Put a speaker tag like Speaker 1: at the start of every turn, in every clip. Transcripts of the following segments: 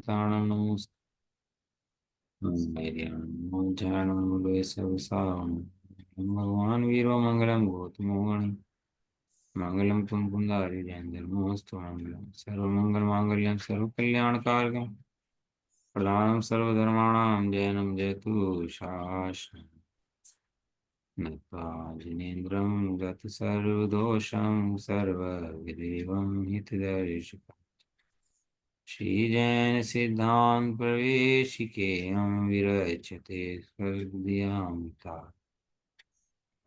Speaker 1: भक्तानां भगवान वीरो मंगलम गौतमोहन मंगलम तुम कुंदारी जयंतमोस्तु मंगलम सर्वमंगल मांगल्यम सर्व कल्याण कारकम प्रधानम सर्वधर्माणां जयनम जयतु शासनम नत्वा जिनेन्द्रं गत सर्वदोषं सर्वविदेवं हितदर्शकम् श्रीजैन सिद्धांत प्रवेशिकेयं विरचते सर्वदियामिता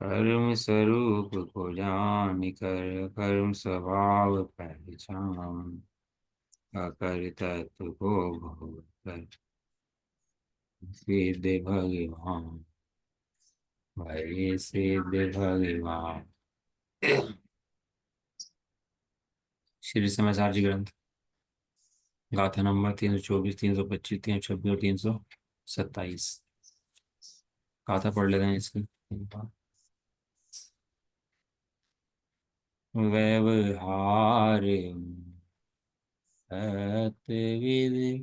Speaker 1: कर्म स्वरूप को जान कर कर्म स्वभाव पहचान अकर तत्व को भोग कर सिद्ध भगवान भय सिद्ध भगवान। श्री समाचार जी ग्रंथ गाथा नंबर 324, 325, 326 और 327। गाथा पढ़ लेते हैं इसकी। व्यवहार विधि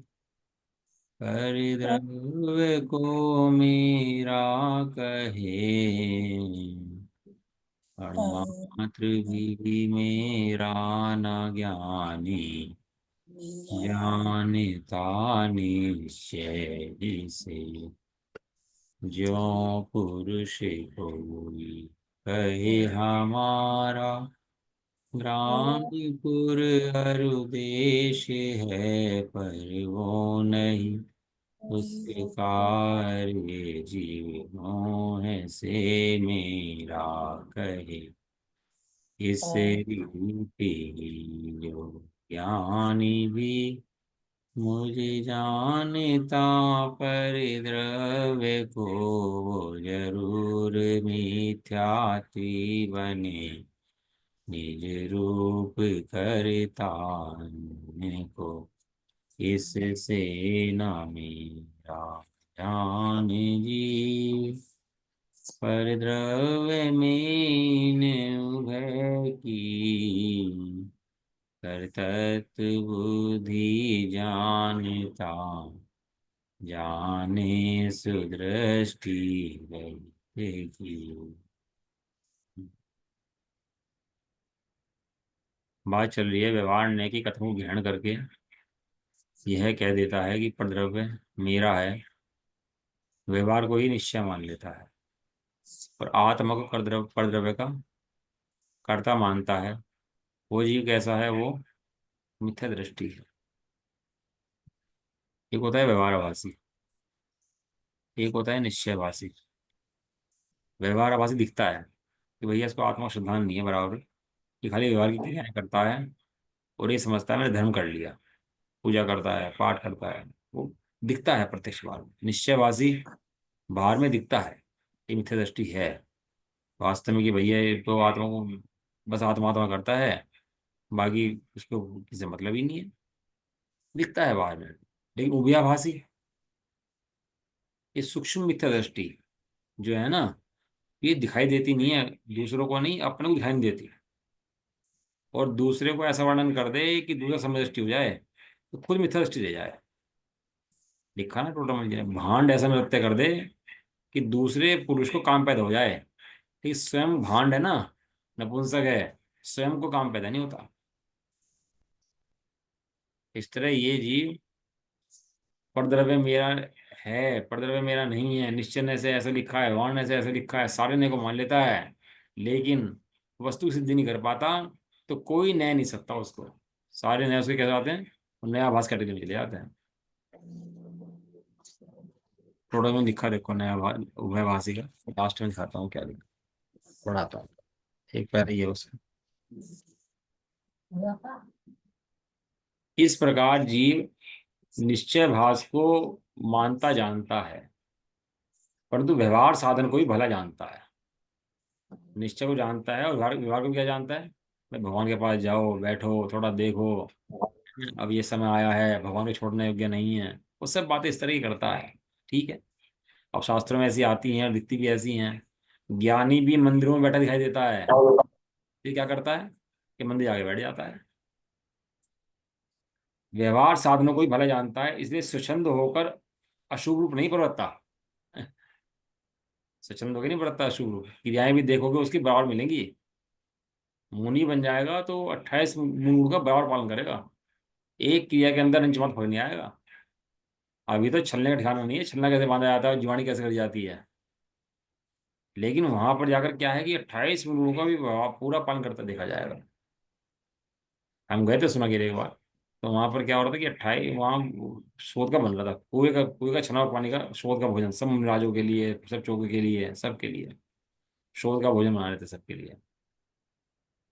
Speaker 1: परिद्रव्य को मीरा कहे मात्र भी मेरा न ज्ञानी जानता निश्चय से जो पुरुष कोई कहे हमारा ग्रामपुर अरु देश है पर वो नहीं उसके कार्य जीव मोह से मेरा कहे इस रीति जो ज्ञानी भी मुझे जानता पर द्रव्य को वो जरूर मिथ्यात्वी बने निज रूप करता को इससे न मेरा जान जी पर द्रव्य मीन उभय की कर तत्व बुद्धि जानता जाने सुदृष्टि की। बात चल रही है व्यवहार ने की कथनों को ग्रहण करके यह कह देता है कि परद्रव्य मेरा है, व्यवहार को ही निश्चय मान लेता है और आत्मा को परद्रव्य का कर्ता मानता है। वो जीव कैसा है? वो मिथ्या दृष्टि है। एक होता है व्यवहारभासी, एक होता है निश्चयभासी। व्यवहारभासी दिखता है कि भैया इसको आत्मा का श्रद्धान नहीं है बराबर, कि खाली व्यवहार की क्रियाएं करता है और ये समझता है मैंने धर्म कर लिया, पूजा करता है, पाठ करता है। वो दिखता है प्रत्यक्ष बाहर में। निश्चयवासी बाहर में दिखता है, ये मिथ्या दृष्टि है। वास्तव में कि भैया ये तो आत्मा को बस आत्मा आत्मा करता है, बाकी उसको किसी से मतलब ही नहीं है, दिखता है बाहर में। लेकिन उभयाभासी, ये सूक्ष्म मिथ्या दृष्टि जो है ना, ये दिखाई देती नहीं है, दूसरों को नहीं अपने को दिखाई नहीं देती। और दूसरे को ऐसा वर्णन कर दे कि दूसरा समय दृष्टि हो जाए तो खुद मिथ्या दृष्टि रह जाए। लिखा ना टोटल में, भांड ऐसा नृत्य कर दे कि दूसरे पुरुष को काम पैदा हो जाए, कि स्वयं भांड है ना, नपुंसक है, स्वयं को काम पैदा नहीं होता। इस तरह ये जीव परद्रव्य मेरा है, परद्रव्य मेरा नहीं है, निश्चय ने से ऐसा लिखा है, वर्ण ने से ऐसा लिखा है, सारे ने को मान लेता है, लेकिन वस्तु सिद्धि नहीं कर पाता। तो कोई न्याय नहीं सकता उसको। सारे न्याय उसके कैसे आते हैं? नया आभास कैटेगरी में चले जाते हैं। प्रोडक्ट में लिखा देखो नया उभयभाषी का, लास्ट में दिखाता हूँ क्या लिखा, पढ़ाता हूँ। एक पैर ये उसका। इस प्रकार जीव निश्चय भास को मानता जानता है, परंतु व्यवहार साधन को भी भला जानता है। निश्चय को जानता है और व्यवहार व्यवहार को क्या जानता है? भाई भगवान के पास जाओ, बैठो, थोड़ा देखो, अब ये समय आया है, भगवान को छोड़ने योग्य नहीं है। वो सब बातें इस तरह की करता है। ठीक है, अब शास्त्रों में ऐसी आती हैं और दिखती भी ऐसी हैं। ज्ञानी भी मंदिरों में बैठा दिखाई देता है, ये क्या करता है कि मंदिर आगे बैठ जाता है। व्यवहार साधनों को ही भला जानता है, इसलिए स्वच्छंद होकर अशुभ रूप नहीं प्रवृत्ता। स्वच्छंद होकर नहीं प्रवृत्ता अशुभ रूप, क्रियाएं भी देखोगे उसकी बराबर मिलेंगी। मुनि बन जाएगा तो 28 मूड का बराबर पालन करेगा, एक क्रिया के अंदर इंच मत फर्क नहीं आएगा। अभी तो छलने का ठिकाना नहीं है, छलना कैसे बांधा जाता है, जुआनी कैसे करी जाती है। लेकिन वहां पर जाकर क्या है कि 28 मूडों का भी पूरा पालन करता देखा जाएगा। हम गए थे सुना गिरे एक बार, तो वहां पर क्या हो रहा था कि 28 वहाँ शोध का बन रहा था, कुएं का छना और पानी का शोध का भोजन, सब राजों के लिए, सब चौके के लिए, सबके लिए शोध का भोजन बना रहे थे सबके लिए।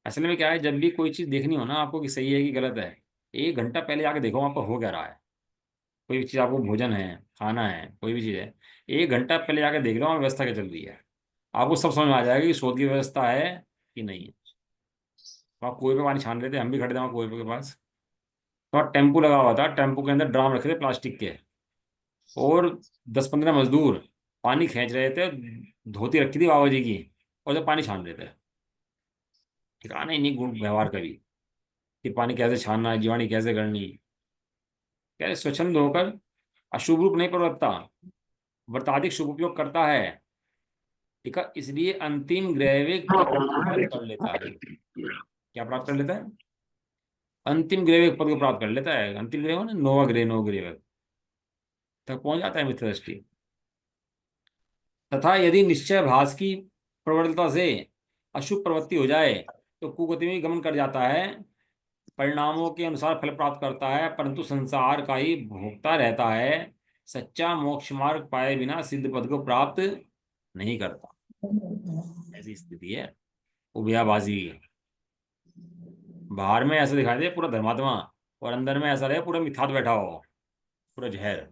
Speaker 1: असल में क्या है, जब भी कोई चीज़ देखनी हो ना आपको कि सही है कि गलत है, 1 घंटा पहले जाके देखो वहाँ पर हो क्या रहा है। कोई भी चीज़ आपको भोजन है, खाना है, कोई भी चीज़ है, 1 घंटा पहले जाके देख लो वहाँ व्यवस्था क्या चल रही है। आपको सब समझ में आ जाएगा कि शोध की व्यवस्था है कि नहीं है। तो आप कुएं पे पानी छान रहे थे, हम भी खड़े थे वहाँ कुएं के पास। तो वहाँ टेम्पू लगा हुआ था, टेम्पू के अंदर ड्राम रखे थे प्लास्टिक के, और 10-15 मजदूर पानी खींच रहे थे, धोती रखी थी बाबा जी की, और जब पानी छान रहे थे। ठिकाना ही नहीं गुण व्यवहार का भी, कि पानी कैसे छानना है, जीवानी कैसे करनी। क्या है, स्वच्छंद होकर अशुभ रूप नहीं प्रवृत्ता, व्रताधिक शुभ उपयोग करता है। ठीक है, इसलिए अंतिम ग्रैविक पद को प्राप्त कर लेता है। क्या प्राप्त कर लेता है? अंतिम ग्रैविक पद को प्राप्त कर लेता है। अंतिम ग्रह हो ना, नोवा ग्रह, नो ग्रह तक पहुंच जाता है मित्र दृष्टि। तथा यदि निश्चय भास की प्रबलता से अशुभ प्रवृत्ति हो जाए तो कुगति में गमन कर जाता है, परिणामों के अनुसार फल प्राप्त करता है, परंतु संसार का ही भोगता रहता है, सच्चा मोक्ष मार्ग पाए बिना सिद्ध पद को प्राप्त नहीं करता। ऐसी स्थिति है उभयाभासी की। बाहर में ऐसा दिखाई दे पूरा धर्मात्मा, और अंदर में ऐसा रहे पूरा मिथ्यात्व बैठा हो, पूरा जहर।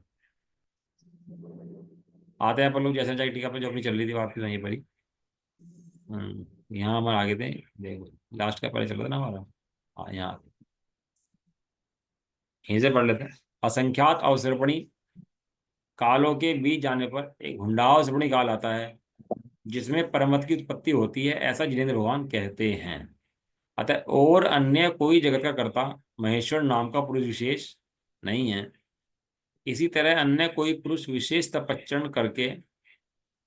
Speaker 1: आते हैं अपन लोग जैसे चाहे टीका पे जो अपनी चल रही थी आपकी वहीं पर ही। यहाँ हमारे आगे थे, देखो लास्ट का पहले चल रहा था ना हमारा। हाँ यहाँ यहीं से पढ़ लेते हैं। असंख्यात अवसर्पणी कालों के बीच जाने पर एक हुंडाओ अवसर्पणी काल आता है, जिसमें परमत की उत्पत्ति होती है, ऐसा जिनेन्द्र भगवान कहते हैं। अतः और अन्य कोई जगत का कर्ता महेश्वर नाम का पुरुष विशेष नहीं है। इसी तरह अन्य कोई पुरुष विशेष तपच्चरण करके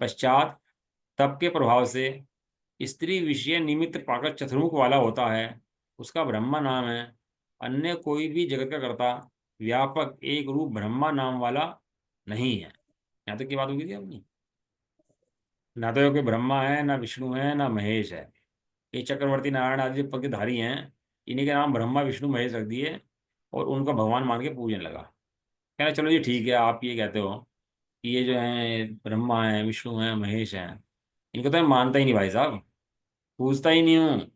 Speaker 1: पश्चात तप के प्रभाव से स्त्री विषय निमित्त पाकर चतुर्मुख वाला होता है, उसका ब्रह्मा नाम है। अन्य कोई भी जगत का कर्ता व्यापक एक रूप ब्रह्मा नाम वाला नहीं है। यहाँ तक की बात होगी थी अपनी। ना तो ये कोई ब्रह्मा है, ना विष्णु है, ना महेश है। ये चक्रवर्ती नारायण आदि जो पद के धारी हैं, इन्हीं के नाम ब्रह्मा विष्णु महेश रख दिए, और उनको भगवान मान के पूजने लगा। कहना चलो जी ठीक है, आप ये कहते हो कि ये जो है ब्रह्मा है, विष्णु है, महेश है, इनको तो मैं मानता ही नहीं भाई साहब, पूजता ही नहीं हूँ।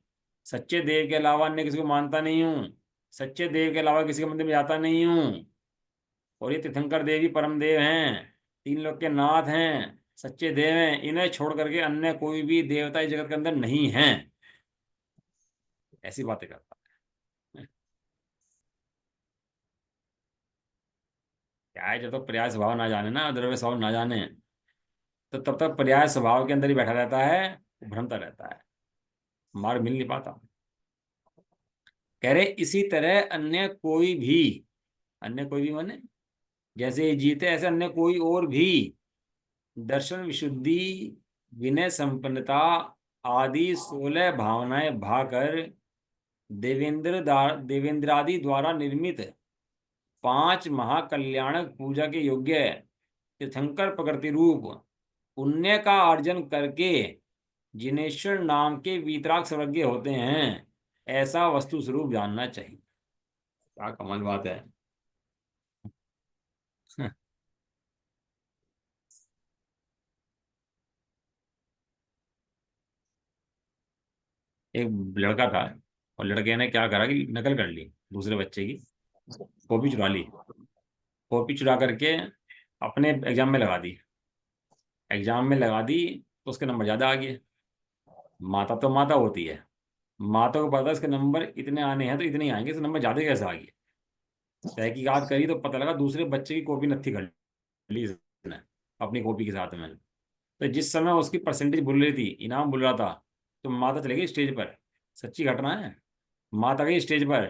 Speaker 1: सच्चे देव के अलावा अन्य किसी को मानता नहीं हूँ, सच्चे देव के अलावा किसी के मंदिर में जाता नहीं हूँ। और ये तीर्थंकर देव ही परम देव हैं, 3 लोक के नाथ हैं, सच्चे देव हैं, इन्हें छोड़ करके अन्य कोई भी देवता इस जगत के अंदर नहीं है। ऐसी बातें करता है। क्या है, जब तक पर्याय स्वभाव ना जाने ना, द्रव्य स्वभाव ना जाने, तो तब तक पर्याय स्वभाव के अंदर ही बैठा रहता है, भ्रमता रहता है, मार्ग मिल नहीं पाता। कह रहे इसी तरह अन्य कोई भी माने जैसे ये जीते ऐसे अन्य कोई और भी दर्शन विशुद्धि, विनय संपन्नता आदि 16 भावनाएं भाकर देवेंद्रादि द्वारा निर्मित 5 महाकल्याणक पूजा के योग्य तीर्थंकर प्रकृति रूप पुण्य का अर्जन करके जिनेश्वर नाम के वीतराग सर्वज्ञ होते हैं, ऐसा वस्तु स्वरूप जानना चाहिए। क्या कमाल बात है। एक लड़का था, और लड़के ने क्या करा कि नकल कर ली दूसरे बच्चे की, कॉपी चुरा ली। कॉपी चुरा करके अपने एग्जाम में लगा दी। एग्जाम में लगा दी तो उसके नंबर ज़्यादा आ गए। माता तो माता होती है, माता को पता है इसके नंबर इतने आने हैं तो इतने ही आएंगे, इसके नंबर ज़्यादा कैसे आ गए। तहकीकात करी तो पता लगा दूसरे बच्चे की कॉपी नत्थी कर ली इसने अपनी कॉपी के साथ में। तो जिस समय उसकी परसेंटेज बोल रही थी, इनाम बोल रहा था, तो माता चली गई स्टेज पर। सच्ची घटना है। माता गई स्टेज पर,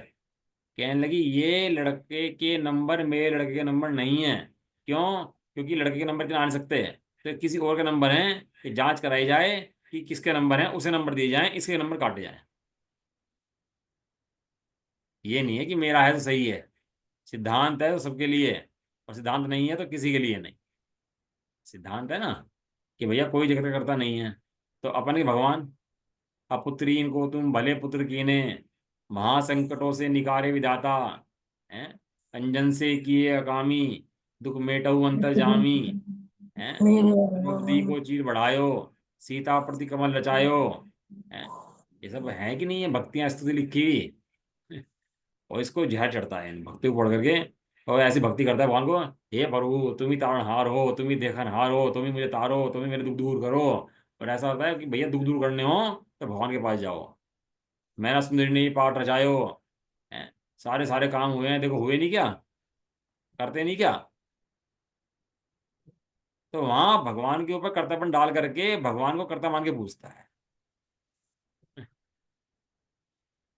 Speaker 1: कहने लगी ये लड़के के नंबर मेरे लड़के के नंबर नहीं है। क्यों? क्योंकि लड़के के नंबर इतना आ नहीं सकते, तो किसी और के नंबर हैं, कि जांच कराई जाए कि किसके नंबर हैं, उसे नंबर दिए जाएं, इसके नंबर काटे जाएं। ये नहीं है कि मेरा है तो सही है। सिद्धांत है तो सबके लिए है, और सिद्धांत नहीं है तो किसी के लिए नहीं। सिद्धांत है ना कि भैया कोई जगत करता नहीं है। तो अपन के भगवान, अपुत्री इनको तुम भले पुत्र कीने, महासंकटों से निकारे विधाता, हैं, अंजन से किए अकामी, दुख मेटऊ अंतर जामी, हैं,
Speaker 2: मेरे
Speaker 1: द्रौपदी
Speaker 2: भगवान।
Speaker 1: को चीर बढ़ायो, सीता प्रति कमल रचायो, हैं। ये सब है कि नहीं है भक्तियां स्तुति लिखी हुई। और इसको जहर चढ़ता है इन भक्ति को पढ़ करके, और ऐसी भक्ति करता है भगवान को, हे प्रभु तुम ही तारणहार हो, तुम ही देखनहार हो, तुम ही मुझे तारो, तुम ही मेरे दुख दूर करो। और ऐसा होता है कि भैया दुख दूर करने हो तो भगवान के पास जाओ। मैंने सुंदरी ने पाठ रचायो, हैं, सारे सारे काम हुए हैं, देखो हुए नहीं क्या, करते नहीं क्या। तो वहां भगवान के ऊपर कर्तव्य डाल करके भगवान को कर्ता मान के पूछता है।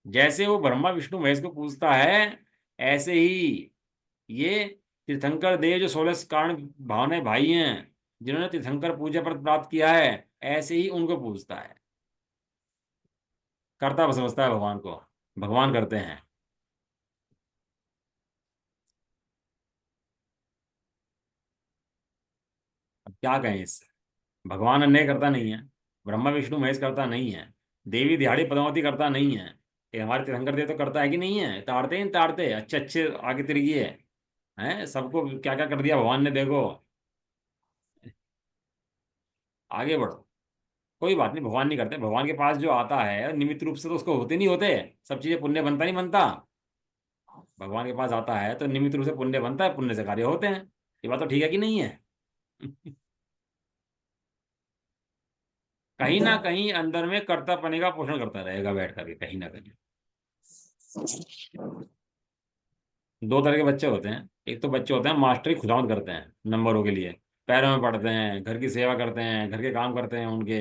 Speaker 1: जैसे वो ब्रह्मा विष्णु महेश को पूछता है, ऐसे ही ये तीर्थंकर देव जो 16 कारण भावनाएं भाई हैं, जिन्होंने तीर्थंकर पूजा पर प्राप्त किया है, ऐसे ही उनको पूछता है। कर्ता समझता है भगवान को, भगवान करते हैं। अब क्या कहें इससे। भगवान अन्याय करता नहीं है, ब्रह्मा विष्णु महेश करता नहीं है, देवी दिहाड़ी पद्मावती करता नहीं है, ये हमारे तीर्थंकर देव तो करता है कि नहीं है, ताड़ते हैं ताड़ते अच्छे अच्छे आगे तिरगिए हैं, सबको क्या क्या कर दिया भगवान ने देखो। आगे बढ़ो, कोई बात नहीं, भगवान नहीं करते, भगवान के पास जो आता है निमित्त रूप से तो उसको होते नहीं होते, सब चीजें पुण्य बनता नहीं बनता। भगवान के पास आता है तो निमित्त रूप से पुण्य बनता है, पुण्य से कार्य होते हैं। ये बात तो ठीक है कि नहीं है। कहीं ना कहीं अंदर में कर्तापने का पोषण करता रहेगा बैठ करके, कहीं ना कहीं। दो तरह के बच्चे होते हैं, एक तो बच्चे होते हैं मास्टरी खुदावंद करते हैं नंबरों के लिए, पैरों में पढ़ते हैं, घर की सेवा करते हैं, घर के काम करते हैं उनके,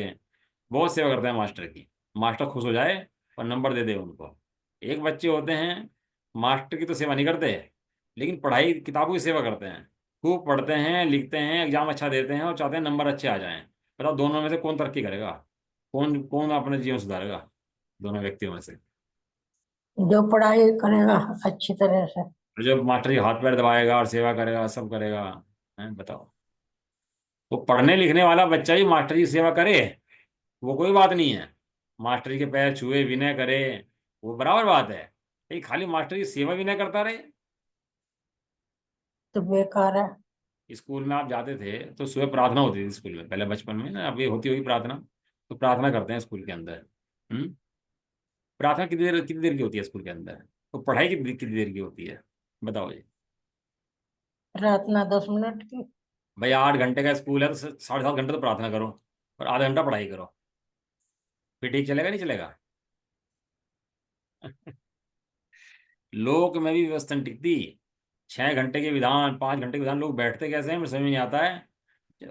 Speaker 1: बहुत सेवा करते हैं मास्टर की, मास्टर खुश हो जाए और नंबर दे दे उनको। एक बच्चे होते हैं मास्टर की तो सेवा नहीं करते, लेकिन पढ़ाई किताबों की सेवा करते हैं, खूब पढ़ते हैं, लिखते हैं, एग्जाम अच्छा देते हैं और चाहते हैं नंबर अच्छे आ जाएं। बताओ दोनों में से कौन तरक्की करेगा, कौन कौन अपना जीवन सुधारेगा, दोनों व्यक्तियों में से।
Speaker 2: जो पढ़ाई करेगा अच्छी तरह से।
Speaker 1: और जो मास्टर जी हाथ पैर दबाएगा और सेवा करेगा सब करेगा, हैं बताओ। वो पढ़ने लिखने वाला बच्चा ही मास्टर जी की सेवा करे, वो कोई बात नहीं है, मास्टर जी के पैर छुए विनय करे, वो बराबर बात है। ये खाली मास्टर जी सेवा विनय करता रहे।
Speaker 2: तो बेकार है।
Speaker 1: स्कूल में आप जाते थे तो सुबह प्रार्थना होती थी स्कूल में, पहले बचपन में ना, अभी होती होगी प्रार्थना, तो प्रार्थना करते हैं स्कूल के अंदर। हम्म। प्रार्थना कितनी देर की होती है स्कूल के अंदर, तो पढ़ाई कितनी देर की होती है, बताओ जी।
Speaker 2: प्रार्थना 10 मिनट की।
Speaker 1: भाई 8 घंटे का स्कूल है तो 7.5 घंटे तो प्रार्थना करो, और आधा घंटा पढ़ाई करो, फिर ठीक चलेगा नहीं चलेगा। लोक में भी व्यवस्था नहीं टिकती। 6 घंटे के विधान, 5 घंटे के विधान, लोग बैठते कैसे हैं मुझे समझ में नहीं आता है।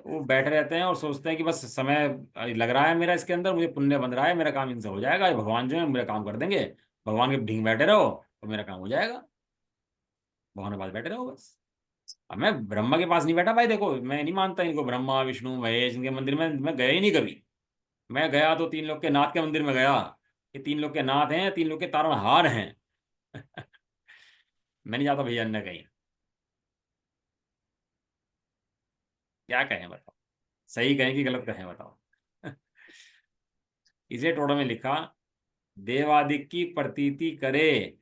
Speaker 1: वो बैठे रहते हैं और सोचते हैं कि बस समय लग रहा है मेरा इसके अंदर, मुझे पुण्य बन रहा है, मेरा काम इनसे हो जाएगा, ये भगवान जो है मेरा काम कर देंगे। भगवान के ढींग बैठे रहो और मेरा काम हो जाएगा, भगवान के पास बैठे रहो बस। अब मैं ब्रह्मा के पास नहीं बैठा भाई, देखो मैं नहीं मानता इनको, ब्रह्मा विष्णु महेश इनके मंदिर में मैं गया ही नहीं कभी। मैं गया तो तीन लोग के नाथ के मंदिर में गया, ये तीन लोग के नाथ हैं, तीन लोग के तारणहार हैं। मैं नहीं जाता भैया अन्य कहीं। क्या कहें बताओ, सही कहें कि गलत कहें बताओ। इसे टोड़ो में लिखा, देवादिक की प्रतीति करे,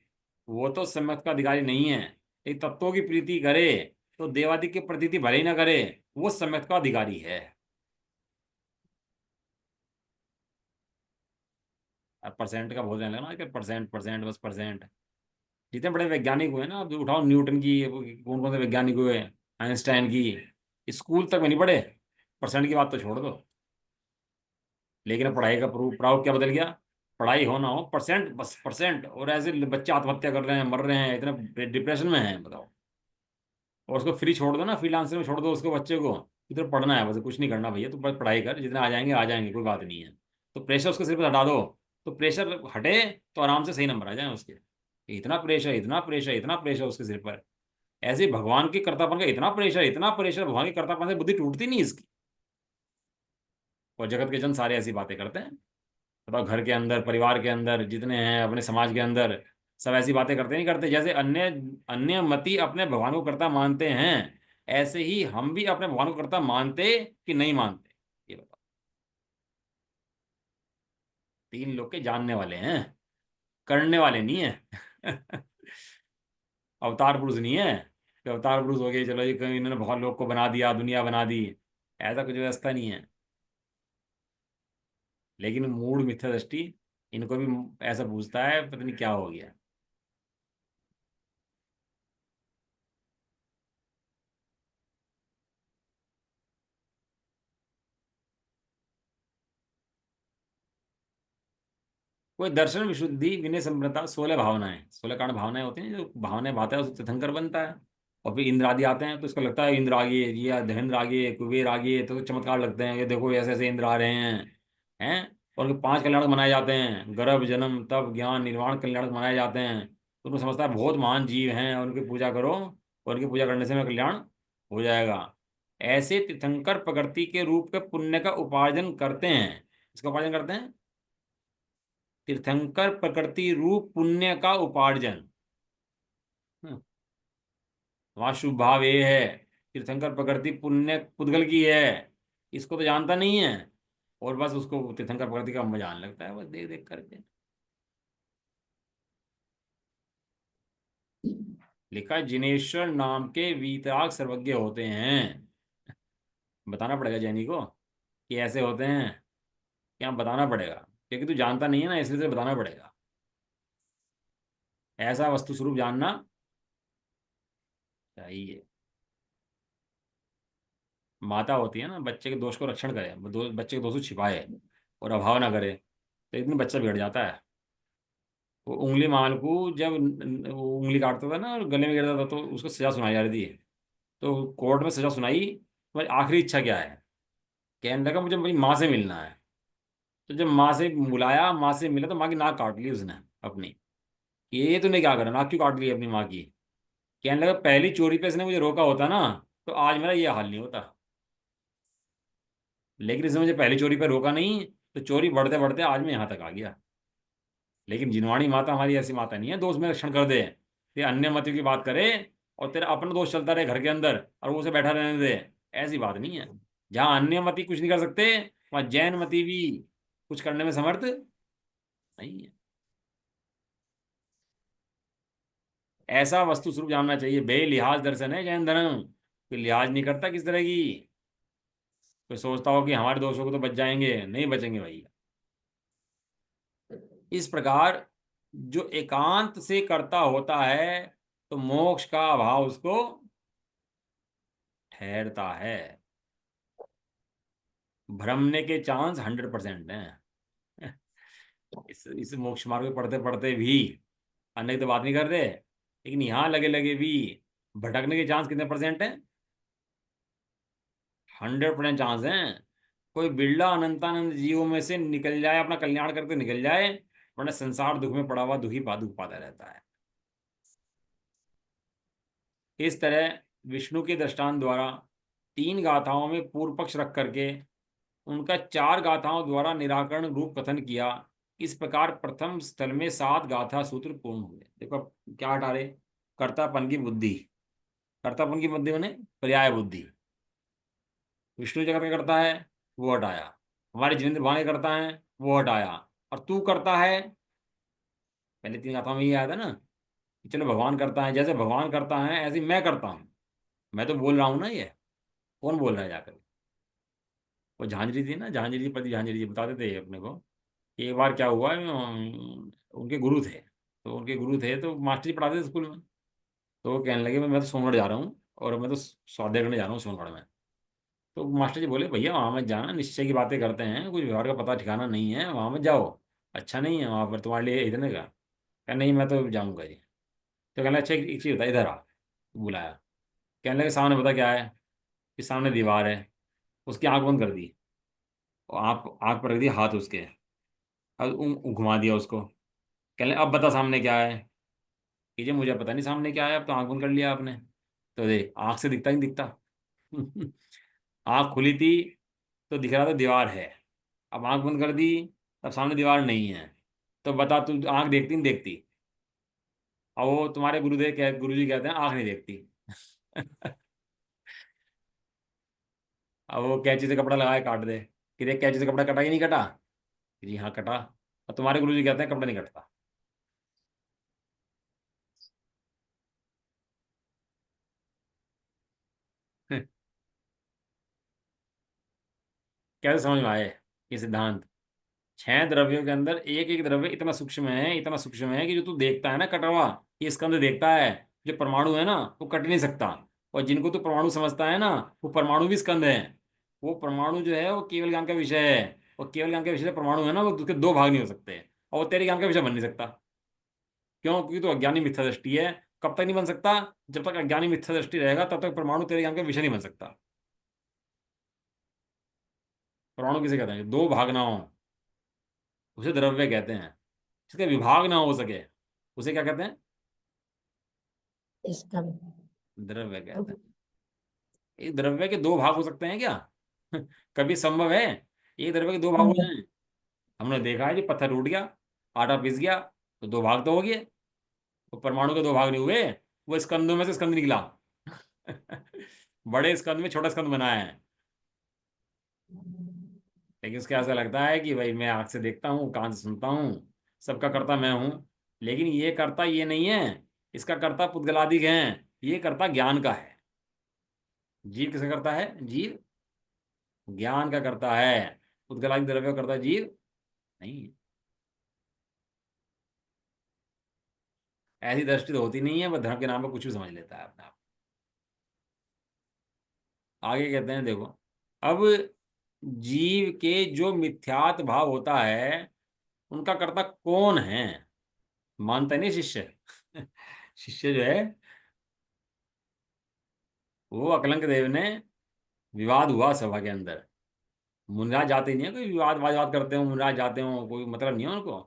Speaker 1: वो तो सम्यक का अधिकारी नहीं है। एक तत्वों की प्रीति करे, तो देवादिक की प्रतीति भले ही ना करे, वो सम्यक का अधिकारी है। अब परसेंट का बहुत रहने लगा ना कि परसेंट परसेंट बस परसेंट। जितने बड़े वैज्ञानिक हुए ना, अब उठाओ न्यूटन की, कौन कौन से वैज्ञानिक हुए, आइंस्टाइन की, स्कूल तक में नहीं पढ़े, परसेंट की बात तो छोड़ दो। लेकिन अब पढ़ाई का प्रारूप क्या बदल गया, पढ़ाई हो ना हो परसेंट बस परसेंट, और ऐसे बच्चे आत्महत्या कर रहे हैं, मर रहे हैं, इतने डिप्रेशन में हैं बताओ। और उसको फ्री छोड़ दो ना, फ्रीलांसर में छोड़ दो उसको, बच्चे को इधर पढ़ना है बस, कुछ नहीं करना भैया, तो बस पढ़ाई कर, जितने आ जाएंगे कोई बात नहीं है। तो प्रेशर उसके सिर पर हटा दो, तो प्रेशर हटे तो आराम से सही नंबर आ जाए उसके। इतना प्रेशर, इतना प्रेशर, इतना प्रेशर उसके सिर पर। ऐसे ही भगवान के कर्तापन का इतना प्रेशर, इतना प्रेशर, भगवान के कर्तापन से बुद्धि टूटती नहीं इसकी। और जगत के जन सारे ऐसी बातें करते हैं। बताओ, घर के अंदर, परिवार के अंदर जितने हैं, अपने समाज के अंदर, सब ऐसी बातें करते नहीं करते? जैसे अन्य अन्य मति अपने भगवान को कर्ता मानते हैं, ऐसे ही हम भी अपने भगवान को कर्ता मानते कि नहीं मानते? ये बताओ। तीन लोग के जानने वाले हैं, करने वाले नहीं है। अवतार पुरुष नहीं है कि अवतार पुरुष हो गए, चलो ये कहीं इन्होंने बहुत लोग को बना दिया, दुनिया बना दी। ऐसा कुछ व्यवस्था नहीं है। लेकिन मूड मिथ्या दृष्टि इनको भी ऐसा पूछता है, पता नहीं क्या हो गया। कोई दर्शन विशुद्धि विनय संप्रता, 16 भावनाएं, 16 कारण भावनाएं होती हैं, जो भावनाएं भाता है उससे तीर्थंकर बनता है। और फिर इंद्र आदि आते हैं तो इसको लगता है इंद्र आ गए, ये धनेन्द्र आ गए, कुबेर आ गए, तो चमत्कार लगते हैं, ये देखो ऐसे ऐसे इंद्र आ रहे हैं। और उनके 5 कल्याणक मनाए जाते हैं, गर्भ जन्म तप ज्ञान निर्वाण कल्याणक मनाए जाते हैं। तो उनको समझता है बहुत महान जीव हैं, उनकी पूजा करो, और उनकी पूजा करने से मेरा कल्याण हो जाएगा। ऐसे तीर्थंकर प्रकृति के रूप के पुण्य का उपार्जन करते हैं। इसका उपार्जन करते हैं, तीर्थंकर प्रकृति रूप पुण्य का उपार्जन। हम्म, वहां शुभ भाव ये है, तीर्थंकर प्रकृति पुण्य पुद्गल की है, इसको तो जानता नहीं है। और बस उसको तीर्थंकर प्रकृति का मजा आने लगता है, बस देख देख करके। लिखा है, जिनेश्वर नाम के वीतराग सर्वज्ञ होते हैं। बताना पड़ेगा जैनी को कि ऐसे होते हैं, क्या बताना पड़ेगा? क्योंकि तू जानता नहीं है ना, इसलिए तुझे बताना पड़ेगा। ऐसा वस्तु स्वरूप जानना चाहिए। माता होती है ना, बच्चे के दोष को रक्षण करे, बच्चे के दोष को छिपाए और अभाव ना करे, तो एक दिन बच्चा बिगड़ जाता है। वो उंगली माल को जब वो उंगली काटता था ना और गले में गिरता था, तो उसको सजा सुनाई जा रही थी। तो कोर्ट में सजा सुनाई, तुम्हारी आखिरी इच्छा क्या है? कहने लगा, मुझे मेरी माँ से मिलना है। तो जब माँ से बुलाया, माँ से मिला, तो माँ की नाक काट ली उसने अपनी। ये तूने क्या करा, नाक क्यों काट ली अपनी माँ की? कहने लगा, पहली चोरी पे इसने मुझे रोका होता ना, तो आज मेरा ये हाल नहीं होता। लेकिन इसने मुझे पहली चोरी पे रोका नहीं, तो चोरी बढ़ते बढ़ते आज मैं यहाँ तक आ गया। लेकिन जिनवाणी माता हमारी ऐसी माता नहीं है, दोस्त में रक्षण कर दे, ये अन्य मतियों की बात करे, और तेरा अपना दोस्त चलता रहे घर के अंदर और वो उसे बैठा रहने दे। ऐसी बात नहीं है। जहाँ अन्य मति कुछ नहीं कर सकते, वहाँ जैन मति भी कुछ करने में समर्थ नहीं है। ऐसा वस्तु स्वरूप जानना चाहिए। बेलिहाज दर्शन है जैन धर्म, कोई लिहाज नहीं करता किस तरह की। कोई सोचता हो कि हमारे दोषों को तो बच जाएंगे, नहीं बचेंगे भाई। इस प्रकार जो एकांत से करता होता है, तो मोक्ष का अभाव उसको ठहरता है। भ्रमने के चांस 100% हैं। इस मोक्ष मार्ग में पढ़ते पढ़ते भी अन्य की तो बात नहीं कर रहे, लेकिन यहाँ लगे लगे भी भटकने के चांस कितने परसेंट हैं? 100% चांस हैं। कोई बिरला अनंतानंद जीवों में से निकल जाए, अपना कल्याण करके निकल जाए, वरना संसार दुख में पड़ा हुआ दुख पाता रहता है। इस तरह विष्णु के दृष्टांत द्वारा 3 गाथाओं में पूर्व पक्ष रख करके उनका 4 गाथाओं द्वारा निराकरण रूप कथन किया। इस प्रकार प्रथम स्थल में 7 गाथा सूत्र पूर्ण हुए। देखो अब क्या हटा रहे? कर्तापन की बुद्धि। कर्तापन की बुद्धि मैंने पर्याय बुद्धि। विष्णु जगत में करता है, वो हटाया। हमारे जिनेंद्र भाने करता है, वो हटाया। और तू करता है, पहले 3 गाथाओं में ये आया था ना कि चलो भगवान करता है, जैसे भगवान करता है ऐसे ही मैं करता हूँ। मैं तो बोल रहा हूँ ना, ये कौन बोल रहा है जाकर? वो झांझरी थी ना, झांझरी जी, पति झांझरी जी बताते थे अपने को कि एक बार क्या हुआ, उनके गुरु थे। तो उनके गुरु थे तो मास्टर जी पढ़ाते थे स्कूल में। तो वो कहने लगे, मैं तो सोनगढ़ जा रहा हूँ, और मैं तो स्वाध्याय करने जा रहा हूँ सोनगढ़ में। तो मास्टर जी बोले, भैया वहाँ मत जाना, निश्चय की बातें करते हैं, कुछ व्यवहार का पता ठिकाना नहीं है, वहाँ मत जाओ। अच्छा नहीं है वहाँ पर तुम्हारे लिए इतने का। कहा नहीं, मैं तो जाऊँगा जी। तो कहना अच्छा, एक चीज़ बता, इधर आ। बुलाया। कहने लगे, सामने पता क्या है? कि सामने दीवार है। उसकी आंख बंद कर दी, और आंख आंख पर रख दिया हाथ उसके, और घुमा दिया उसको। कहने लगे, अब बता सामने क्या है? कि जी मुझे पता नहीं सामने क्या है, अब तो आंख बंद कर लिया आपने। तो देख, आंख से दिखता नहीं दिखता। आंख खुली थी तो दिख रहा था दीवार है, अब आंख बंद कर दी तब सामने दीवार नहीं है। तो बता तू आंख देखती नहीं देखती? और वो तुम्हारे गुरुजी कहते हैं आंख नहीं देखती। अब वो कैंची से कपड़ा लगाए काट दे, कि देख कैंची से कपड़ा कटा कि नहीं कटा? जी हाँ कटा। और तुम्हारे गुरुजी कहते हैं कपड़ा नहीं कटता। कैसे समझ में आए ये सिद्धांत? छह द्रव्यों के अंदर एक एक द्रव्य इतना सूक्ष्म है, इतना सूक्ष्म है कि जो तू देखता है ना कटा हुआ, ये स्कंद देखता है, जो परमाणु है ना वो कट नहीं सकता। और जिनको तू परमाणु समझता है ना, वो परमाणु भी स्कंद है। वो परमाणु जो है वो केवल ज्ञान का विषय है। और केवल ज्ञान का विषय परमाणु है ना, वो उसके दो भाग नहीं हो सकते। और वो तेरे ज्ञान का विषय बन नहीं सकता। क्यों? क्योंकि तो अज्ञानी मिथ्या दृष्टि है। कब तक नहीं बन सकता? जब तक अज्ञानी मिथ्या दृष्टि रहेगा तब तक परमाणु तेरे ज्ञान का विषय नहीं बन सकता। परमाणु किसे कहते हैं? दो भाग ना हो उसे द्रव्य कहते हैं। जिसका विभाग ना हो सके उसे क्या कहते हैं?
Speaker 2: इसका
Speaker 1: द्रव्य कहते हैं। एक द्रव्य के दो भाग हो सकते हैं क्या? कभी संभव है एक द्रव्य के दो भाग हो जाएं? हमने देखा है जी, पत्थर टूट गया, आटा पिस गया, तो दो भाग तो हो गए। तो परमाणु के दो भाग नहीं हुए, वो स्कंदों में से स्कंद निकला। बड़े स्कंद में छोटा स्कंद बनाया है। लेकिन उसके ऐसा लगता है कि भाई मैं आंख से देखता हूँ, कान से सुनता हूँ, सबका कर्ता मैं हूँ। लेकिन ये कर्ता ये नहीं है, इसका कर्ता पुद्गलादिक है। ये कर्ता ज्ञान का है। जीव किसका करता है? जीव ज्ञान का करता है। पुद्गलादिक द्रव्य का करता है जीव नहीं। ऐसी दृष्टि तो होती नहीं है, वह धर्म के नाम पर कुछ भी समझ लेता है अपने आप। आगे कहते हैं देखो, अब जीव के जो मिथ्यात्व भाव होता है उनका कर्ता कौन है? मानता नहीं शिष्य। शिष्य जो है, वो अकलंक देव ने, विवाद हुआ सभा के अंदर। मुनराज जाते ही नहीं है, कोई विवाद वाद करते हो, मुनराज जाते हो, कोई मतलब नहीं है उनको।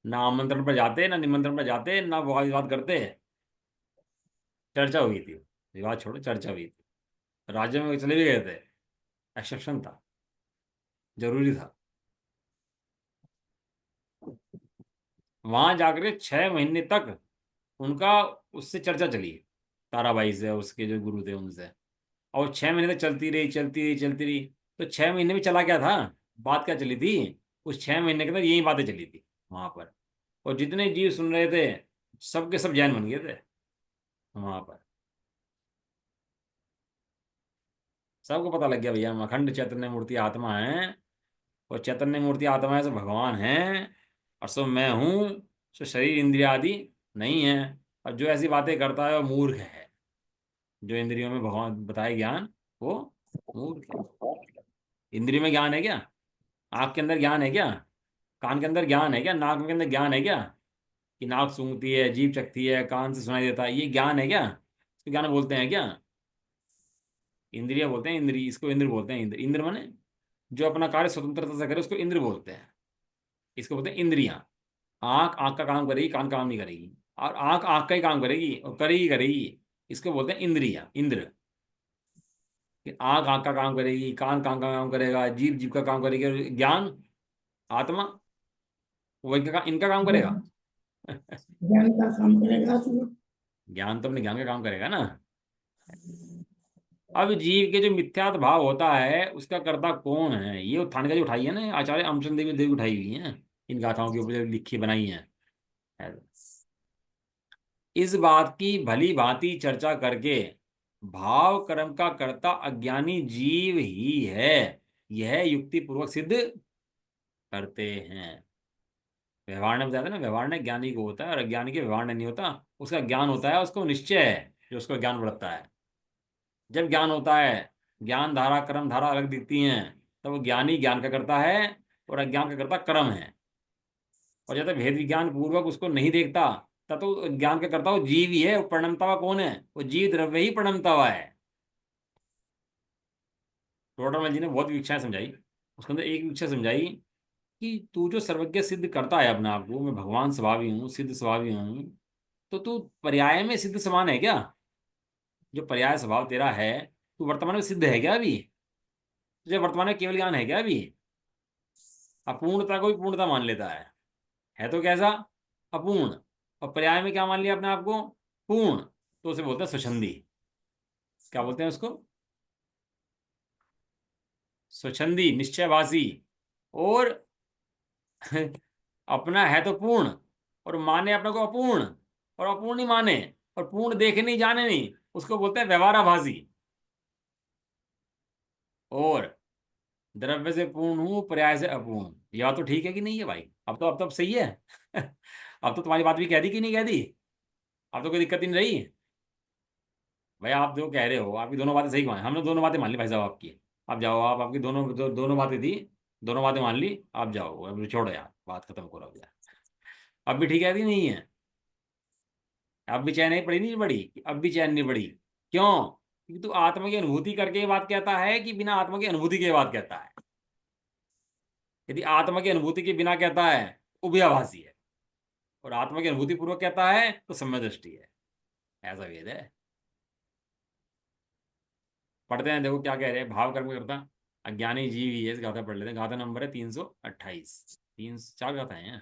Speaker 1: ना आमंत्रण पर जाते, ना निमंत्रण पर जाते, ना वाद विवाद करते। चर्चा हुई थी, विवाद छोड़ो, चर्चा हुई थी। राज्य में चले भी गए थे, एक्सेप्शन था, जरूरी था। वहां जाकर 6 महीने तक उनका उससे चर्चा चली, ताराबाई से, उसके जो गुरु थे उनसे। और 6 महीने तक चलती रही, चलती रही, चलती रही। तो 6 महीने में चला क्या था? बात क्या चली थी? उस 6 महीने के अंदर यही बातें चली थी वहां पर। और जितने जीव सुन रहे थे, सबके सब जैन बन गए थे वहां पर। सबको पता लग गया भैया, हम अखंड चैतन्य मूर्ति आत्मा है। और चैतन्य मूर्ति आत्मा है, सो भगवान है। और सो मैं हूँ, सो शरीर इंद्रिया आदि नहीं है। और जो ऐसी बातें करता है वो मूर्ख है। जो इंद्रियों में भगवान बताए ज्ञान, वो मूर्ख है। इंद्रियों में ज्ञान है क्या? आँख के अंदर ज्ञान है क्या? कान के अंदर ज्ञान है क्या? नाक के अंदर ज्ञान है क्या? कि नाक सूंघती है, जीभ चखती है, कान से सुनाई देता है, ये ज्ञान है क्या? इसको ज्ञान बोलते हैं क्या? इंद्रिय बोलते हैं, इंद्री, इसको इंद्र बोलते हैं। इंद्र, इंद्र माने जो अपना कार्य स्वतंत्रता से करे उसको इंद्र बोलते हैं। इसको बोलते हैं इंद्रियां। आंख आंख का काम करेगी, कान काम नहीं करेगी। और आंख आंख का ही काम करेगी और करेगी करेगी। इसको बोलते हैं इंद्रियां, इंद्र। कि आंख आंख का काम करेगी, कान कान का काम करेगा, जीभ जीभ का काम करेगी, और ज्ञान, आत्मा, वो इनका काम करेगा।
Speaker 2: ज्ञान ज्ञान का काम करेगा तो
Speaker 1: ज्ञान तो अपने ज्ञान का काम करेगा ना। अब जीव के जो मिथ्यात्व भाव होता है उसका कर्ता कौन है, ये उत्थान का जो उठाई है ना, आचार्य अमचंद देवी देवी उठाई हुई है इन गाथाओं के ऊपर जो लिखी बनाई है। इस बात की भली भांति चर्चा करके भाव कर्म का कर्ता अज्ञानी जीव ही है, यह युक्ति पूर्वक सिद्ध करते हैं। व्यवहार ने बताया था ना, व्यवहार ने ज्ञानी को होता है और अज्ञानी के व्यवहार ने नहीं होता। उसका ज्ञान होता है, उसको निश्चय है जो उसको ज्ञान बढ़ता है। जब ज्ञान होता है, ज्ञान धारा कर्म धारा अलग दिखती हैं, तब वो ज्ञानी ज्ञान का करता है और अज्ञान का करता कर्म है। और जब तक भेद विज्ञान पूर्वक उसको नहीं देखता, तब तो ज्ञान का करता वो जीव ही है। वो परिणमता हुआ कौन है? वो जीव द्रव्य ही परिणमता हुआ है। टोडरमल जी ने बहुत विवक्षाएं समझाई। उसके अंदर एक विवक्षा समझाई कि तू जो सर्वज्ञ सिद्ध करता है अपने आप को, मैं भगवान स्वभावी हूँ, सिद्ध स्वभावी हूँ, तो तू पर्याय में सिद्ध समान है क्या? जो पर्याय स्वभाव तेरा है, तू वर्तमान में सिद्ध है क्या अभी? तुझे वर्तमान में केवल ज्ञान है क्या अभी? अपूर्णता को भी पूर्णता मान लेता है तो कैसा? अपूर्ण। और पर्याय में क्या मान लिया अपने आप को? पूर्ण। तो उसे बोलते हैं स्वच्छंदी। क्या बोलते हैं उसको? स्वच्छंदी, निश्चयवासी। और अपना है तो पूर्ण, और माने अपने को अपूर्ण, और अपूर्ण ही माने, और पूर्ण देखे नहीं जाने नहीं, उसको बोलते हैं व्यवहाराभासी। और द्रव्य से पूर्ण हूं, पर्याय से अपूर्ण। ये बात तो ठीक है कि नहीं है भाई? अब तो सही है। अब तो तुम्हारी बात भी कह दी कि नहीं कह दी? अब तो कोई दिक्कत ही नहीं रही। भाई आप जो कह रहे हो, आपकी दोनों बातें सही मान, हमने दोनों बातें मान ली भाई साहब आपकी। आप जाओ, आप आपकी दोनों बातें दी, दोनों बातें मान ली। आप जाओ, अब छोड़ो यार, बात खत्म करो अब यार। अब भी ठीक है कि नहीं है? अब भी चैन नहीं पड़ी, नहीं पड़ी? अब भी चैन नहीं पड़ी। क्यों? क्योंकि तू आत्मा की अनुभूति करके ये बात कहता है कि बिना आत्मा की अनुभूति के ये बात कहता है? यदि आत्मा की अनुभूति के बिना कहता है, उभयाभासी है। और आत्मा की अनुभूति पूर्वक कहता है तो सम्यक दृष्टि है। ऐसा वेद है। पढ़ते हैं, देखो क्या कह रहे हैं। भाव कर्म करता अज्ञानी जीव ही है। इस गाथा पढ़ लेते हैं। गाथा नंबर है 328। तीन चार गाथाएं हैं।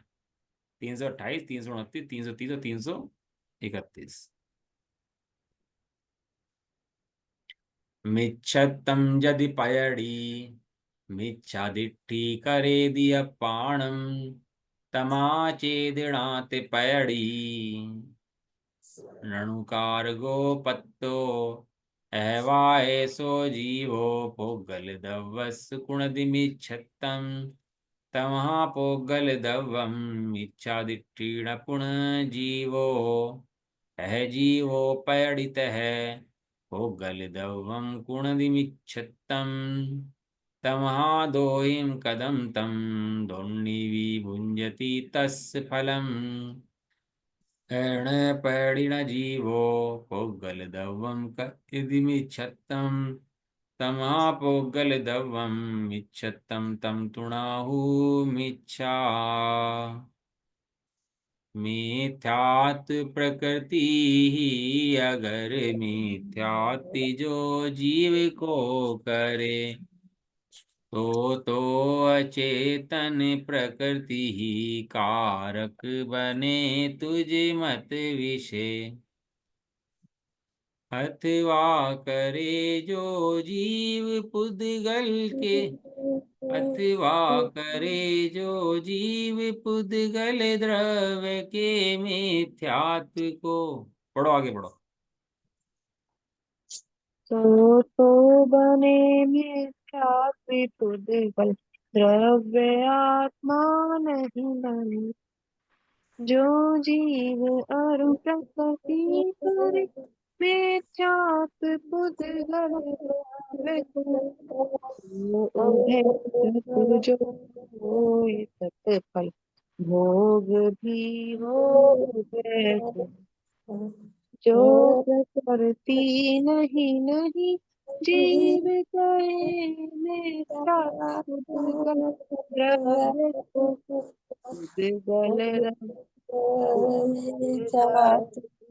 Speaker 1: 328, 329, 330 और 331। मिच्छत्तम यदि पयड़ी, मिच्छादिट्ठी करे दिय पाणम, तमाचेदिणाति पयड़ी, रणुकार गोपत्तो एवाएसो जीवो पोगल दवस कुणदिमिच्छत्तम, तमहा पोगल दवम इच्छादिट्ठीण पुण जीवो, है जीवो पयडित है पोगल दवम कुणदिमिच्छत्तम, तमहा दोहिम कदम तम दोन्निवि भुंजति तस्य फलम, एणपैडिण जीवो पोगलदवं कदिमिच्छत्तं, तमापोगलदवम् इच्छत्तं तं तुणाहुमिच्छा। मिथ्यात् प्रकृति ही अगर मिथ्याति जो जीव को करे, तो अचेतन प्रकृति ही कारक बने तुझ मत विषय, अथवा करे जो जीव पुद्गल के, अथवा करे जो जीव पुद्गल द्रव्य के मिथ्यात्व को। पढ़ो, आगे पढ़ो।
Speaker 3: तो बने मिथ्या त्रिपुद्गल, द्रव्य आत्मा नहीं बने। जो जीव अरु प्रकृति करे, मिथ्यात्व पुद्गल द्रव्य को। उभय सत जो होय तत्फल, भोग भी हो उभय को। जो प्रकृति नहीं नहीं, जीव कहे मिथ्या पुद्गल द्रव्य को। पुद्गल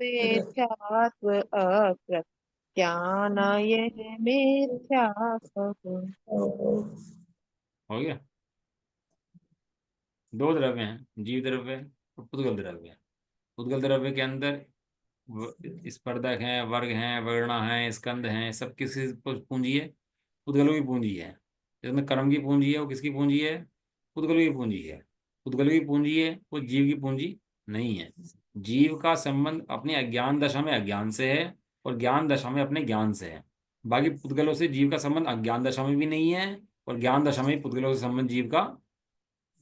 Speaker 3: मिथ्यात्व अप्रज्ञान, यह मिथ्या कहो।
Speaker 1: हो गया। दो द्रव्य हैं, जीव द्रव्य और पुद्गल द्रव्य। पुद्गल द्रव्य के अंदर स्पर्धक हैं, वर्ग हैं, वर्णा हैं, स्कंद हैं, सब किसकी पूंजी है? पुद्गलों की पूंजी है। जिसमें कर्म की पूंजी है वो किसकी पूंजी है? पुद्गलों की पूंजी है। पुद्गलों की पूंजी है वो जीव की पूंजी नहीं है। जीव का संबंध अपनी अज्ञान दशा में अज्ञान से है, और ज्ञान दशा में अपने ज्ञान से है। बाकी पुद्गलों से जीव का संबंध अज्ञान दशा में भी नहीं है, और ज्ञान दशा में भी पुद्गलों से संबंध जीव का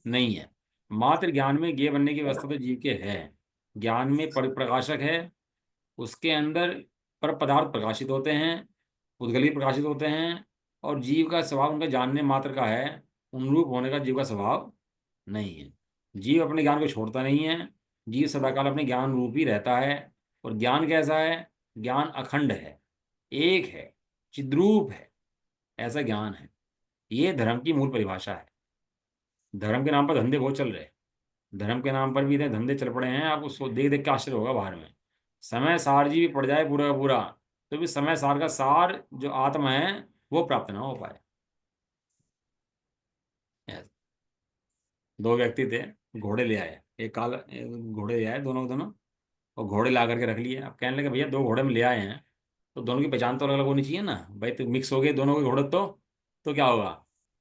Speaker 1: नहीं है। मात्र ज्ञान में ज्ञेय बनने की व्यवस्था तो जीव के है। ज्ञान में परिप्रकाशक है, उसके अंदर पर पदार्थ प्रकाशित होते हैं, उद्गली प्रकाशित होते हैं। और जीव का स्वभाव उनका जानने मात्र का है, उनरूप होने का जीव का स्वभाव नहीं है। जीव अपने ज्ञान को छोड़ता नहीं है। जीव सदाकाल अपने ज्ञान रूप ही रहता है। और ज्ञान कैसा है? ज्ञान अखंड है, एक है, चिद्रूप है। ऐसा ज्ञान है। ये धर्म की मूल परिभाषा है। धर्म के नाम पर धंधे बहुत चल रहे हैं। धर्म के नाम पर भी इतने धंधे चल पड़े हैं, आप उसको देख देख के आश्चर्य होगा बाहर में। समय सारजी भी पड़ जाए पूरा का पूरा, तो भी समय सार का सार जो आत्मा है वो प्राप्त ना हो पाए। Yes. दो व्यक्ति थे, घोड़े ले आए, एक घोड़े ले आए, दोनों के दोनों, और घोड़े ला करके रख लिए। अब कहने लगे भैया दो घोड़े में ले आए हैं, तो दोनों की पहचान तो अलग अलग होनी चाहिए ना भाई, तो मिक्स हो गए दोनों के घोड़े, तो क्या होगा।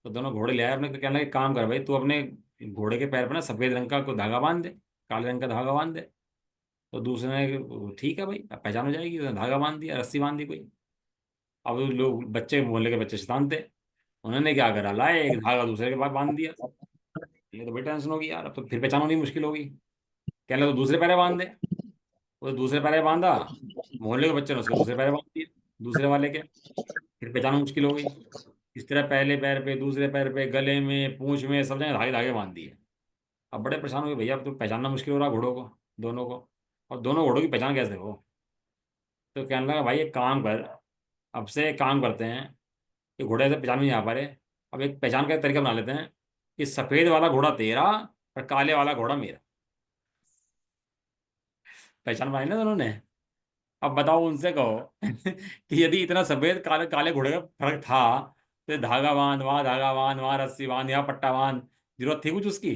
Speaker 1: तो दोनों घोड़े ले आए अपने, तो कहने लगे काम कर भाई, तू अपने घोड़े के पैर पर ना सफेद रंग का कोई धागा बांध दे, काले रंग का धागा बांध दे। तो दूसरे ने ठीक है भाई, अब पहचान हो जाएगी, तो धागा बांध दिया, रस्सी बांध दी कोई। अब लोग बच्चे, मोहल्ले के बच्चे शैतान थे, उन्होंने क्या करा, लाए एक धागा दूसरे के पास बांध दिया। ये तो बड़ी टेंशन होगी यार, अब तो फिर पहचान होनी मुश्किल होगी। कहने लगे तो दूसरे पैरे बांध दे, वो दूसरे पैरे बांधा, मोहल्ले के बच्चे ने उसके दूसरे पैरे बांध दिए, दूसरे वाले के, फिर पहचानना मुश्किल हो गई। इस तरह पहले पैर पे, दूसरे पैर पे, गले में, पूंछ में, सब जगह धागे धागे बांध दिए। अब बड़े परेशान हो गए भैया, अब तो पहचानना मुश्किल हो रहा घोड़ों को, दोनों को। और दोनों घोड़ों की पहचान कैसे हो। तो कहने लगा भाई एक काम कर, अब से एक काम करते हैं, ये घोड़े से पहचान में नहीं आ पा रहे, अब एक पहचान का तरीका बना लेते हैं कि सफेद वाला घोड़ा तेरा और काले वाला घोड़ा मेरा। पहचान बनाई ना दोनों ने। अब बताओ, उनसे कहो कि यदि इतना सफेद काले काले घोड़े का फर्क था, तो धागा बांध, वहां धागा बांध, वहां रस्सी बांध, यहाँ पट्टा बांध, जरूरत थी कुछ उसकी।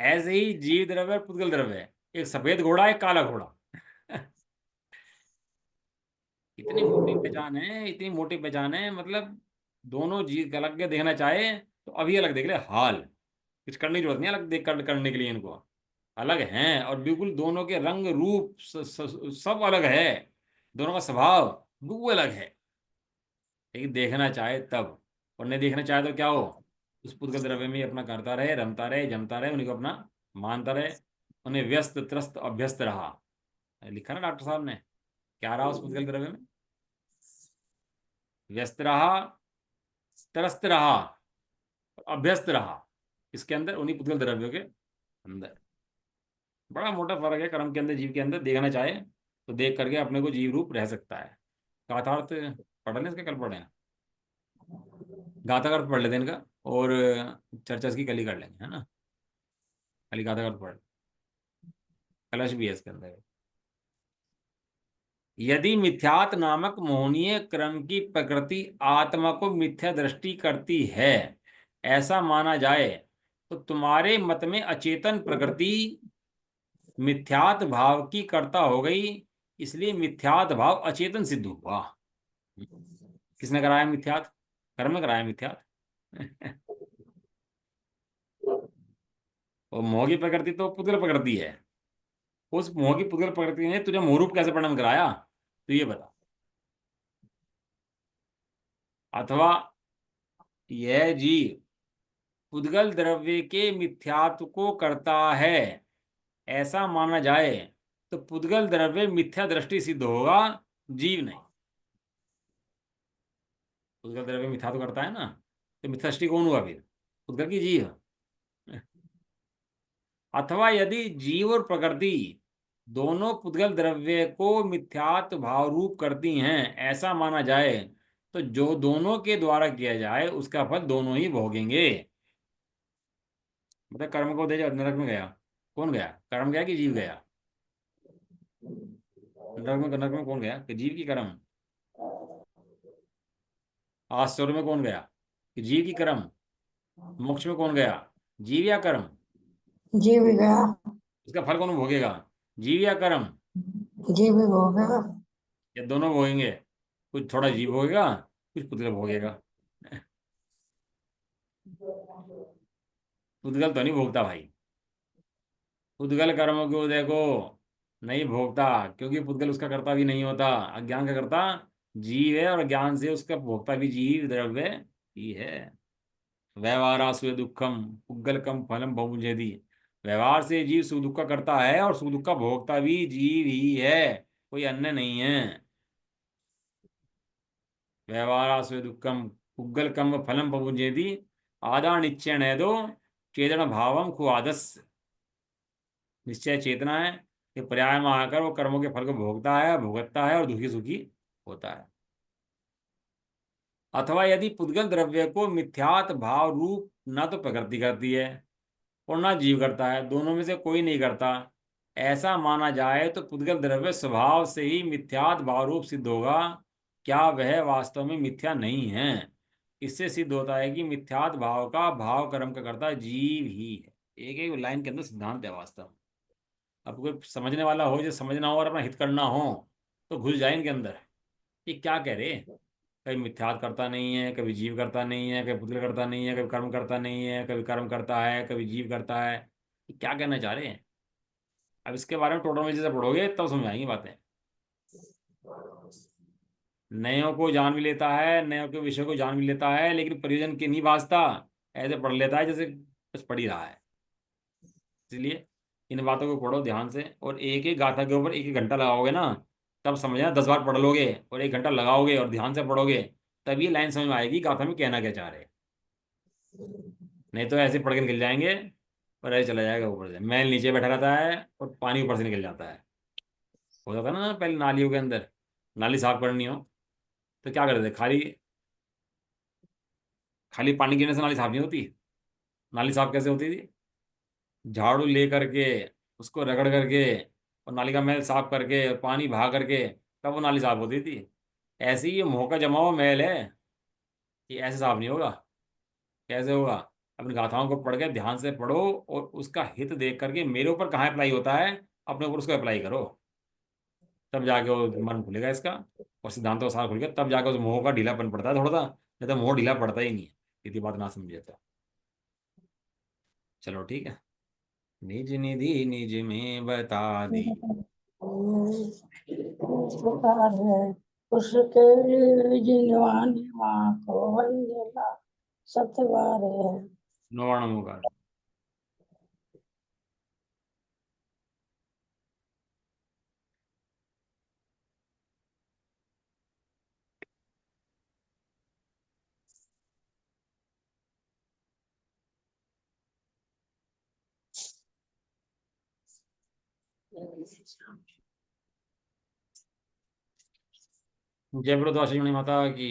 Speaker 1: ऐसे ही जीव द्रव्य और पुद्गल द्रव्य है, एक सफेद घोड़ा, एक काला घोड़ा। इतनी मोटी पहचान है, इतनी मोटी पहचान है, मतलब दोनों जीव के अलग के देखना चाहे तो अभी अलग देख ले हाल, कुछ करने की जरूरत नहीं अलग देख करने के लिए इनको। अलग हैं, और बिल्कुल दोनों के रंग रूप सब अलग है, दोनों का स्वभाव बिल्कुल अलग है। लेकिन देखना चाहे तब, और नहीं देखना चाहे तो क्या हो, उस पुद्गल द्रव्य में ही अपना करता रहे, रमता रहे, जमता रहे, उन्हीं को अपना मानता रहे, उन्हें व्यस्त त्रस्त अभ्यस्त रहा। लिखा ना डॉक्टर साहब ने, क्या रहा उस पुद्गल द्रव्य में, व्यस्त रहा, त्रस्त रहा, अभ्यस्त रहा, इसके अंदर, उन्हीं पुद्गल द्रव्यों के अंदर। बड़ा मोटा फर्क है कर्म के अंदर जीव के अंदर, देखना चाहे तो देख करके अपने को जीव रूप रह सकता है। गाथार्थ पढ़ लें इसका, कल पढ़े, गाथा का अर्थ पढ़ लेते हैं इनका, और चर्चा इसकी कल ही कर लेंगे, है ना। कल ही गाथा का अर्थ पढ़, कलश भी है इसके अंदर। यदि मिथ्यात नामक मोहनीय क्रम की प्रकृति आत्मा को मिथ्या दृष्टि करती है, ऐसा माना जाए, तो तुम्हारे मत में अचेतन प्रकृति मिथ्यात भाव की कर्ता हो गई, इसलिए मिथ्यात भाव अचेतन सिद्ध हुआ। किसने कराया मिथ्यात, कर्म ने कराया मिथ्यात। और मोह की प्रकृति तो पुद्गल प्रकृति है, उस मोह की पुद्गल प्रकृति ने तुझे मोह रूप कैसे परिणाम कराया, तो ये बता। अथवा यह जीव पुद्गल द्रव्य के मिथ्यात्व को करता है, ऐसा माना जाए, तो पुद्गल द्रव्य मिथ्या दृष्टि सिद्ध होगा, जीव नहीं। पुद्गल द्रव्य मिथ्यात्व करता है ना, तो मिथ्या दृष्टि कौन हुआ फिर, पुद्गल की जीव। अथवा यदि जीव और प्रकृति दोनों पुद्गल द्रव्य को मिथ्यात्व भाव रूप करती हैं, ऐसा माना जाए, तो जो दोनों के द्वारा किया जाए उसका फल दोनों ही भोगेंगे। मतलब कर्म को दे, नरक में गया, कौन गया, कर्म गया कि जीव गया। नरक में कौन गया, कि जीव की कर्म। आश्चर्य में कौन गया, कि जीव की कर्म। मोक्ष में कौन गया, जीव या कर्म।
Speaker 2: जीव भी गया।
Speaker 1: इसका फल कौन भोगेगा, जीव या कर्म,
Speaker 2: जीव भी भोगेगा।
Speaker 1: या दोनों भोगेंगे। कुछ थोड़ा जीव भोगेगा, कुछ पुद्गल भोगेगा। पुद्गल तो नहीं भोगता भाई, पुद्गल कर्मों को देखो नहीं भोगता, क्योंकि पुद्गल उसका कर्ता भी नहीं होता, अज्ञान का कर्ता जीव है, और ज्ञान से उसका भोक्ता भी जीव द्रव्य ही है। व्यवहारासु दुखम पुद्गलकम फलम बहुमुंजेदी, व्यवहार से जीव सुख दुख का करता है, और सुख दुख का भोगता भी जीव ही है, कोई अन्य नहीं है। व्यवहारासु दुखम पुद्गलकम फलम बहुमुंजेदी, आदा निश्चय दो चेतन भावम खुआदस। निश्चय चेतना है कि पर्याय में आकर वो कर्मों के फल को भोगता है, भुगतता है, और दुखी सुखी होता है। अथवा यदि पुद्गल द्रव्य को मिथ्यात भाव रूप न तो प्रकृति करती है और ना जीव करता है, दोनों में से कोई नहीं करता, ऐसा माना जाए तो पुद्गल द्रव्य स्वभाव से ही मिथ्यात्व भाव रूप सिद्ध होगा, क्या वह वास्तव में मिथ्या नहीं है? इससे सिद्ध होता है कि मिथ्यात्व भाव का भाव कर्म का कर्ता जीव ही है। एक एक लाइन के अंदर सिद्धांत है वास्तव में। अब कोई समझने वाला हो, जो समझना हो और अपना हित करना हो, तो घुस जाए इनके अंदर। ये क्या कह रहे हैं? कभी मिथ्यात्व करता नहीं है, कभी जीव करता नहीं है, कभी पुद्गल करता नहीं है, कभी कर्म करता नहीं है, कभी कर्म करता है, कभी जीव करता है। ये क्या कहना चाह रहे हैं? अब इसके बारे में टोटोलॉजी से पढ़ोगे तब समझ आएंगी बातें। नयों को जान भी लेता है, नयों के विषय को जान भी लेता है, लेकिन प्रयोजन के नहीं भाजता। ऐसे पढ़ लेता है जैसे बस पढ़ ही रहा है। इसलिए इन बातों को पढ़ो ध्यान से, और एक एक गाथा के ऊपर एक एक घंटा लगाओगे ना, तब समझना। 10 बार पढ़ लोगे और 1 घंटा लगाओगे और ध्यान से पढ़ोगे, तब ये लाइन समझ में आएगी गाथा में कहना क्या चाह रहे हैं। नहीं तो ऐसे पढ़ के निकल जाएंगे और ऐसे चला जाएगा ऊपर से। मैल नीचे बैठा रहता है और पानी ऊपर से निकल जाता है। होता था ना पहले नालियों के अंदर, नाली साफ करनी हो तो क्या करते थे? खाली खाली पानी गिरने से नाली साफ नहीं होती। नाली साफ कैसे होती थी? झाड़ू ले करके, उसको रगड़ करके, और नाली का मैल साफ करके और पानी बहा करके, तब वो नाली साफ होती थी। ऐसे ही ये मुंह का जमा हुआ मैल है, ये ऐसे साफ नहीं होगा। कैसे होगा? अपनी गाथाओं को पढ़ के ध्यान से पढ़ो, और उसका हित देख करके मेरे ऊपर कहाँ अप्लाई होता है, अपने ऊपर उसको अप्लाई करो। तब जाके वो मन खुलेगा इसका, और सिद्धांतों का सार खुल गया, तब जाके उस मोह का ढीलापन पड़ता है थोड़ा सा। नहीं तो मोह ढीला पड़ता ही नहीं है, यदि बात ना समझे तो। चलो ठीक है। निज निधि निज में बता दी।
Speaker 2: इस प्रकार है उसके लिए जिनवानी माँ को वंदना सतवार है।
Speaker 1: नवाणम होगा। जय प्रद्वासिनी माता की।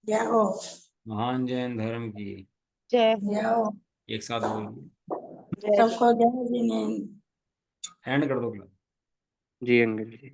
Speaker 2: जाओ
Speaker 1: महान जैन धर्म की।
Speaker 3: जय हो।
Speaker 2: जाओ
Speaker 1: एक साथ बोल।
Speaker 3: जय
Speaker 2: सबको जय जिनेन्द्र।
Speaker 1: एंड कर दो।
Speaker 4: जी अंकल जी।